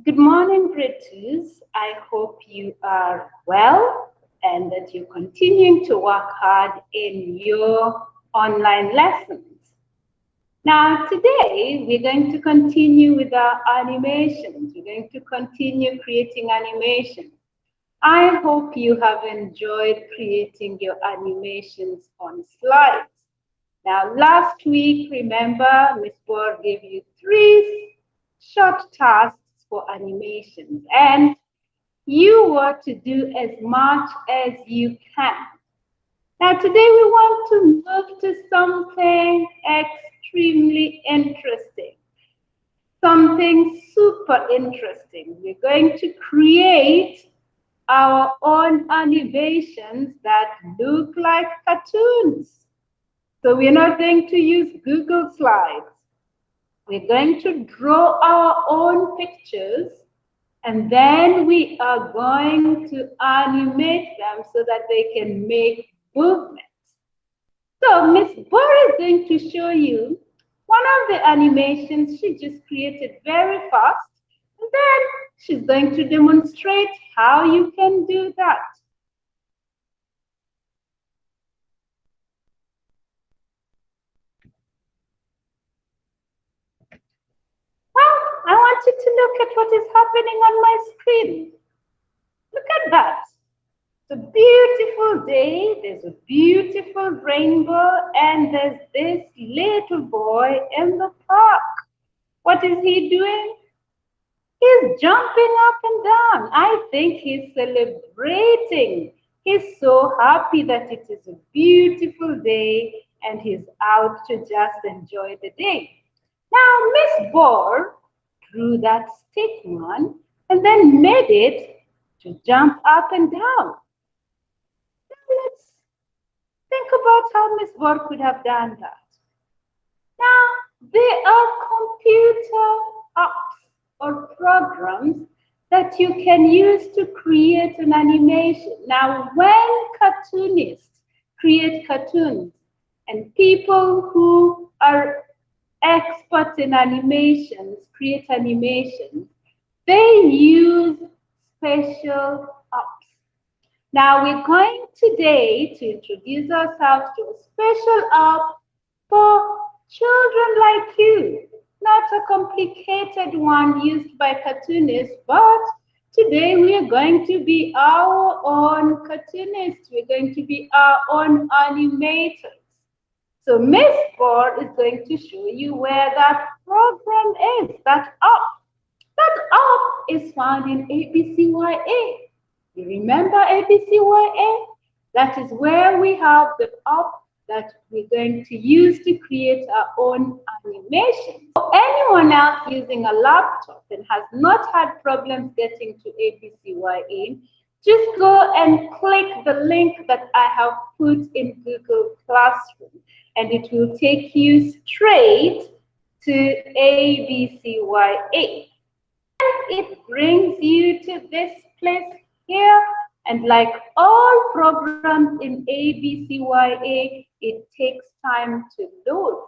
Good morning, grade twos. I hope you are well and that you're continuing to work hard in your online lessons. Now, today we're going to continue with our animations. We're going to continue creating animations. I hope you have enjoyed creating your animations on slides. Now, last week, remember, Ms. Bohr gave you 3 short tasks for animations, and you were to do as much as you can. Now, today we want to move to something extremely interesting, something super interesting. We're going to create our own animations that look like cartoons. So we're not going to use Google Slides. We're going to draw our own pictures, and then we are going to animate them so that they can make movements. So Miss Bohr is going to show you one of the animations she just created very fast, and then she's going to demonstrate how you can do that. Well, I want you to look at what is happening on my screen. Look at that. It's a beautiful day. There's a beautiful rainbow, and there's this little boy in the park. What is he doing? He's jumping up and down. I think he's celebrating. He's so happy that it is a beautiful day and he's out to just enjoy the day. Now, Miss Bohr drew that stick one and then made it to jump up and down. Now, let's think about how Miss Bohr could have done that. Now, there are computer apps or programs that you can use to create an animation. Now, when cartoonists create cartoons and people who are experts in animations create animations, they use special apps. Now, we're going today to introduce ourselves to a special app for children like you. Not a complicated one used by cartoonists, but today we are going to be our own cartoonists. We're going to be our own animators. So Miss Bohr is going to show you where that program is, that app. That app is found in ABCYA. You remember ABCYA? That is where we have the app that we're going to use to create our own animation. For anyone else using a laptop and has not had problems getting to ABCYA, just go and click the link that I have put in Google Classroom, and it will take you straight to ABCYA. And it brings you to this place here. And like all programs in ABCYA, it takes time to load.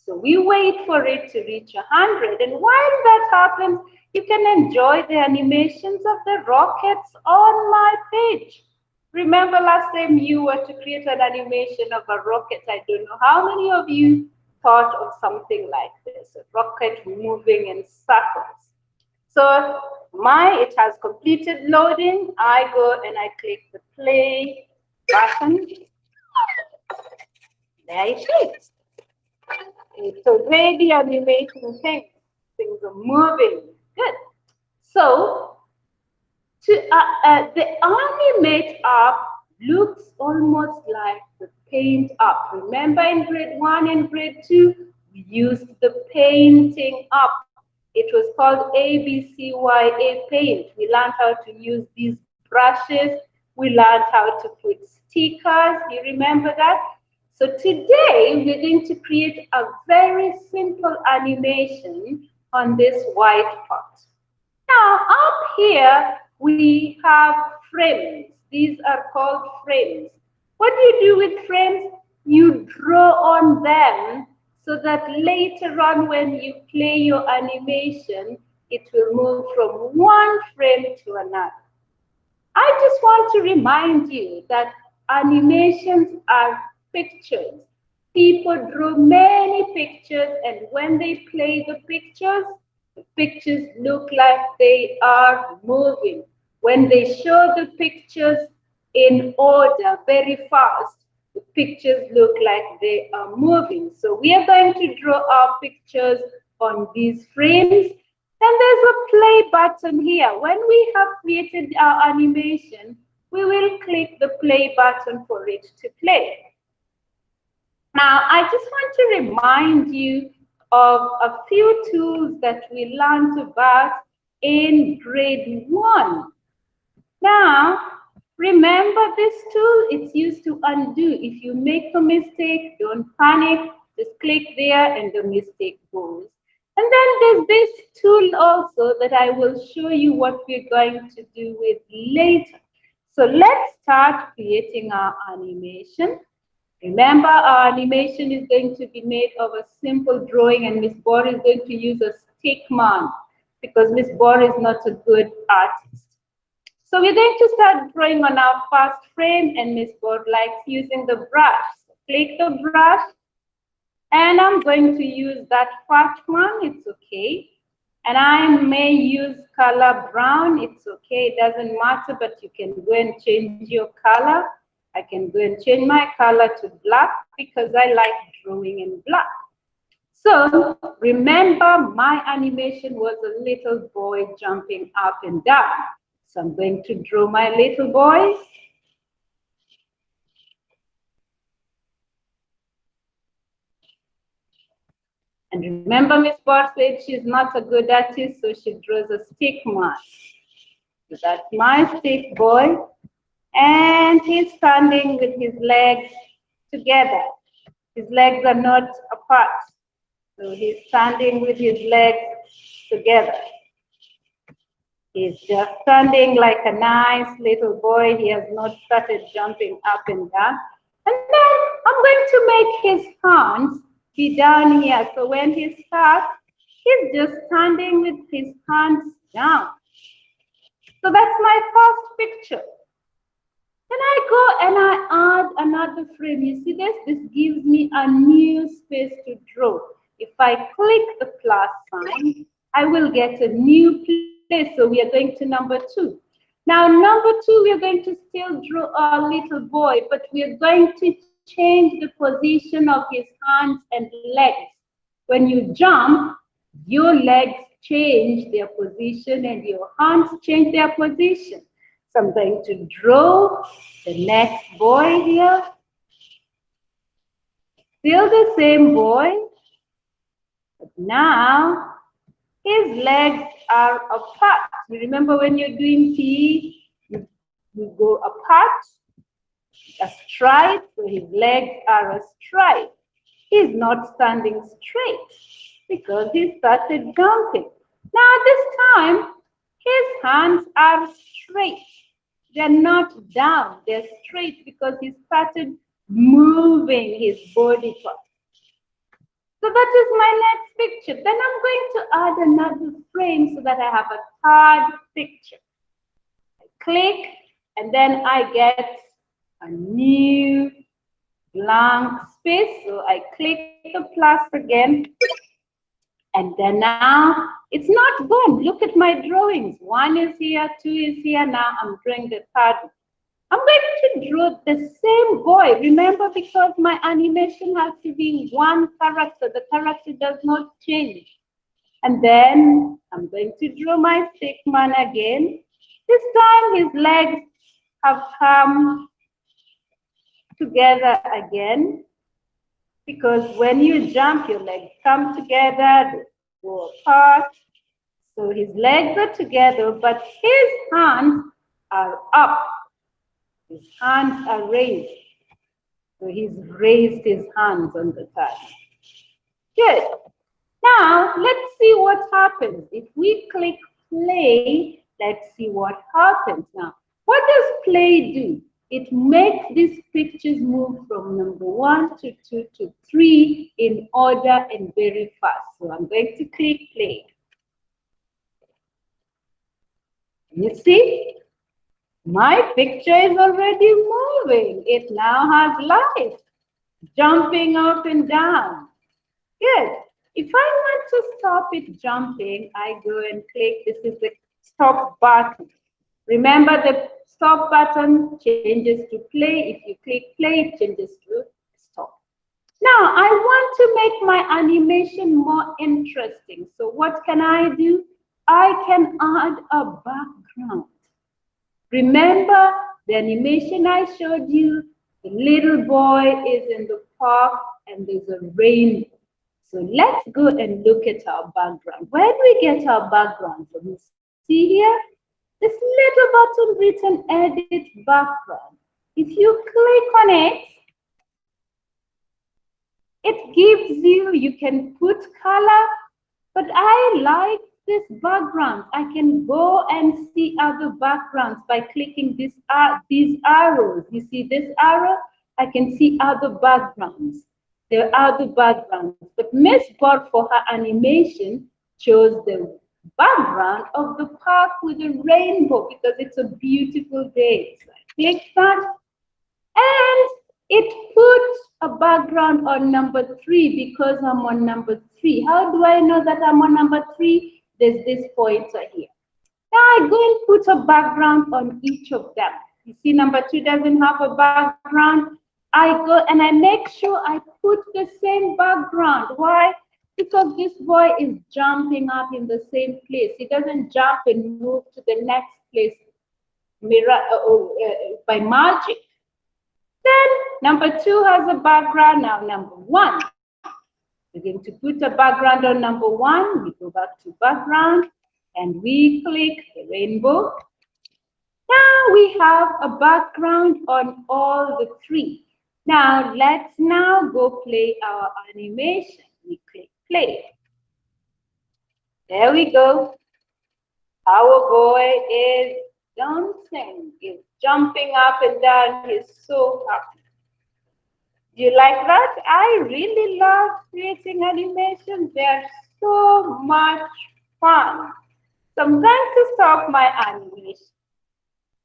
So we wait for it to reach 100. And while that happens, you can enjoy the animations of the rockets on my page. Remember last time you were to create an animation of a rocket. I don't know how many of you thought of something like this, a rocket moving in circles. So it has completed loading. I go and I click the play button. There it is. It's already animating things. Things are moving. Good. So the Animate app looks almost like the Paint app. Remember in grade 1 and grade 2, we used the painting app. It was called ABCYA Paint. We learned how to use these brushes. We learned how to put stickers. You remember that? So today, we're going to create a very simple animation on this white part. Now, up here, we have frames. These are called frames. What do you do with frames? You draw on them so that later on when you play your animation, it will move from one frame to another. I just want to remind you that animations are pictures. People draw many pictures, and when they play the pictures look like they are moving. When they show the pictures in order very fast, the pictures look like they are moving. So we are going to draw our pictures on these frames. Then there's a play button here. When we have created our animation, we will click the play button for it to play. Now, I just want to remind you of a few tools that we learned about in grade 1. Now, remember this tool, it's used to undo. If you make a mistake, don't panic, just click there and the mistake goes. And then there's this tool also that I will show you what we're going to do with later. So let's start creating our animation. Remember, our animation is going to be made of a simple drawing, and Miss Bor is going to use a stick man because Miss Bor is not a good artist. So we're going to start drawing on our first frame, and Miss Bor likes using the brush. So click the brush, and I'm going to use that fat one, it's okay. And I may use color brown, it's okay, it doesn't matter, but you can go and change your color. I can go and change my color to black because I like drawing in black. So remember, my animation was a little boy jumping up and down. So I'm going to draw my little boy. And remember, Miss Bor said she's not a good artist, so she draws a stick man. So that's my stick boy. And he's standing with his legs together. His legs are not apart. So he's standing with his legs together. He's just standing like a nice little boy. He has not started jumping up and down. And then I'm going to make his hands be down here. So when he starts, he's just standing with his hands down. So that's my first picture. Then I go and I add another frame. You see this? This gives me a new space to draw. If I click the plus sign, I will get a new place. So we are going to number 2. Now, number 2, we are going to still draw our little boy, but we are going to change the position of his hands and legs. When you jump, your legs change their position and your hands change their position. So I'm going to draw the next boy here. Still the same boy, but now his legs are apart. You remember when you're doing PE, you go apart, astride, so his legs are astride. He's not standing straight because he started jumping. Now this time, his hands are straight. They're not down, they're straight because he started moving his body part. So that is my next picture. Then I'm going to add another frame so that I have a third picture. I click and then I get a new blank space. So I click the plus again. And then now it's not gone. Look at my drawings. 1 is here, 2 is here. Now I'm drawing the third one. I'm going to draw the same boy. Remember, because my animation has to be one character. The character does not change. And then I'm going to draw my stick man again. This time his legs have come together again. Because when you jump, your legs come together, they go apart. So his legs are together, but his hands are up. His hands are raised. So he's raised his hands on the side. Good. Now, let's see what happens. If we click play, let's see what happens. Now, what does play do? It makes these pictures move from number 1 to 2 to 3 in order and very fast. So I'm going to click play. You see, my picture is already moving. It now has life, jumping up and down. Good. If I want to stop it jumping, I go and click. This is the stop button. Remember, the stop button changes to play. If you click play, it changes to stop. Now, I want to make my animation more interesting. So what can I do? I can add a background. Remember the animation I showed you? The little boy is in the park and there's a rainbow. So let's go and look at our background. Where do we get our background from? You see here? This little button written edit background. If you click on it gives you can put color, but I like this background. I can go and see other backgrounds by clicking these arrows. You see this arrow? I can see other backgrounds. There are other backgrounds, but Miss Bot for her animation chose the background of the park with a rainbow because it's a beautiful day. So I click that and it put a background on number 3 because I'm on number 3. How do I know that I'm on number 3? There's this pointer here. Now I go and put a background on each of them. You see number 2 doesn't have a background. I go and I make sure I put the same background. Why? Because this boy is jumping up in the same place. He doesn't jump and move to the next place by magic. Then number 2 has a background. Now number 1. We're going to put a background on number 1. We go back to background and we click the rainbow. Now we have a background on all the 3. Now let's go play our animation. We click play. There we go. Our boy is dancing, is jumping up and down. He's so happy. Do you like that? I really love creating animations. They're so much fun. So I'm going to stop my animation.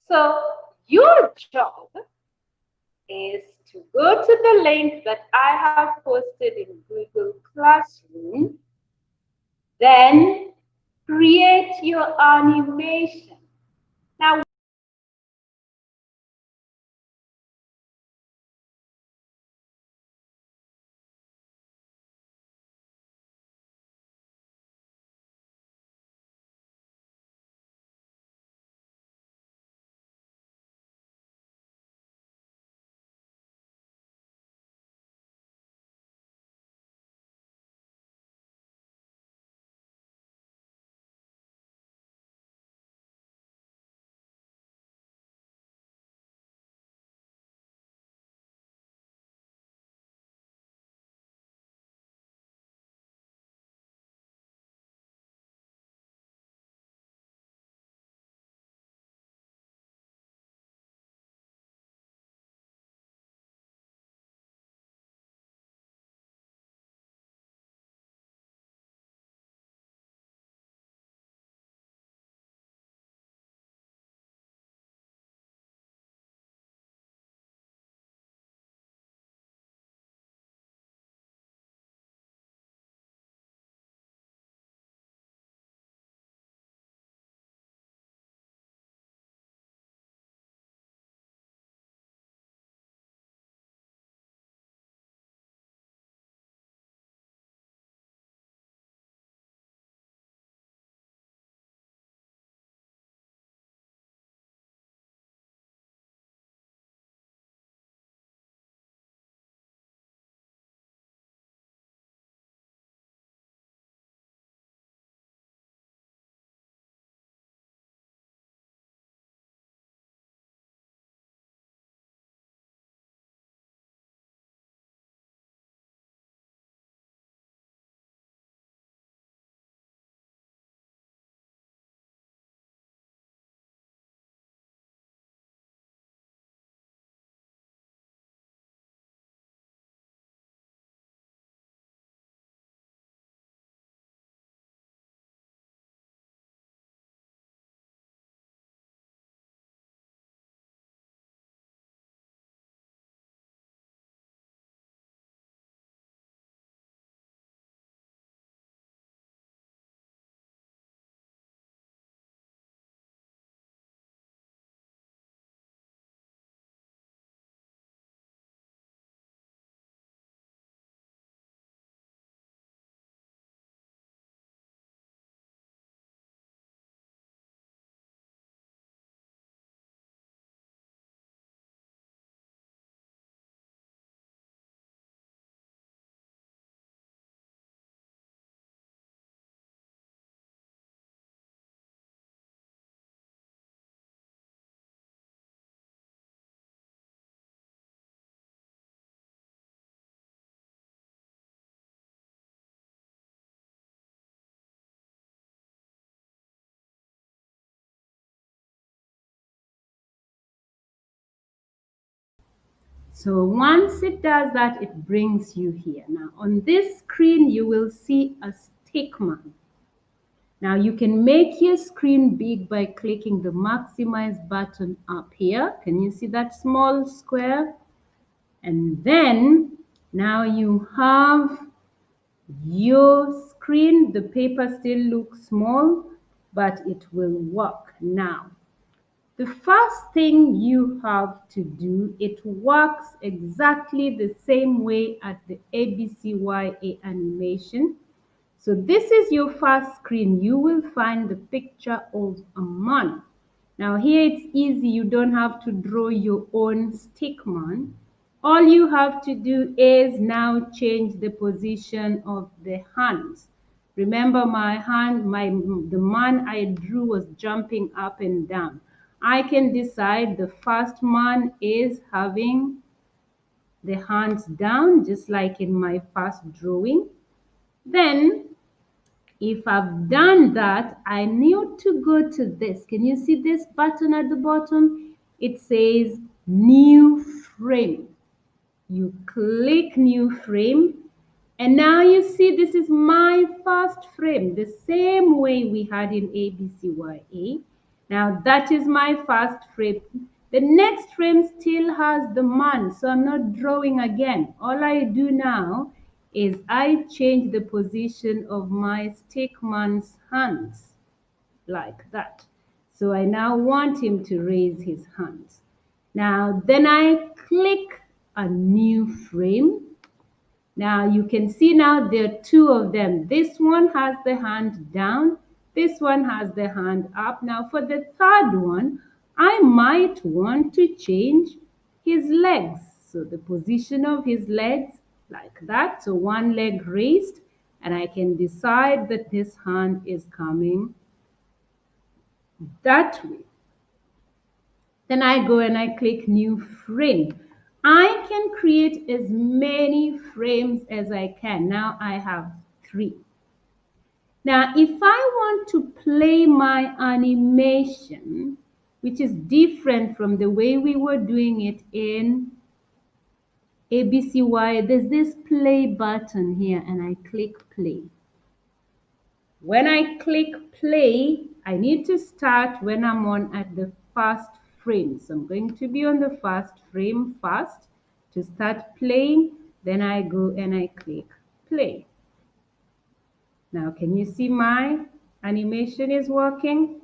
So your job is to go to the link that I have posted in Google Classroom, then create your animation. Now, So once it does that, it brings you here. Now on this screen, you will see a stickman. Now you can make your screen big by clicking the maximize button up here. Can you see that small square? And then now you have your screen. The paper still looks small, but it will work. Now, the first thing you have to do, it works exactly the same way as the ABCYA animation. So this is your first screen. You will find the picture of a man. Now here it's easy. You don't have to draw your own stickman. All you have to do is now change the position of the hands. Remember my hand, the man I drew was jumping up and down. I can decide the first man is having the hands down, just like in my first drawing. Then, if I've done that, I need to go to this. Can you see this button at the bottom? It says New Frame. You click New Frame. And now you see this is my first frame, the same way we had in ABCYA. Now that is my first frame. The next frame still has the man, so I'm not drawing again. All I do now is I change the position of my stickman's hands, like that. So I now want him to raise his hands. Now then I click a new frame. Now you can see now there are two of them. This one has the hand down. This one has the hand up. Now for the third one, I might want to change his legs. So the position of his legs, like that. So one leg raised, and I can decide that this hand is coming that way. Then I go and I click new frame. I can create as many frames as I can. Now I have 3. Now if I want to play my animation, which is different from the way we were doing it in ABCY, there's this play button here and I click play. When I click play, I need to start when I'm on at the first frame. So I'm going to be on the first frame first to start playing. Then I go and I click play. Now, can you see my animation is working?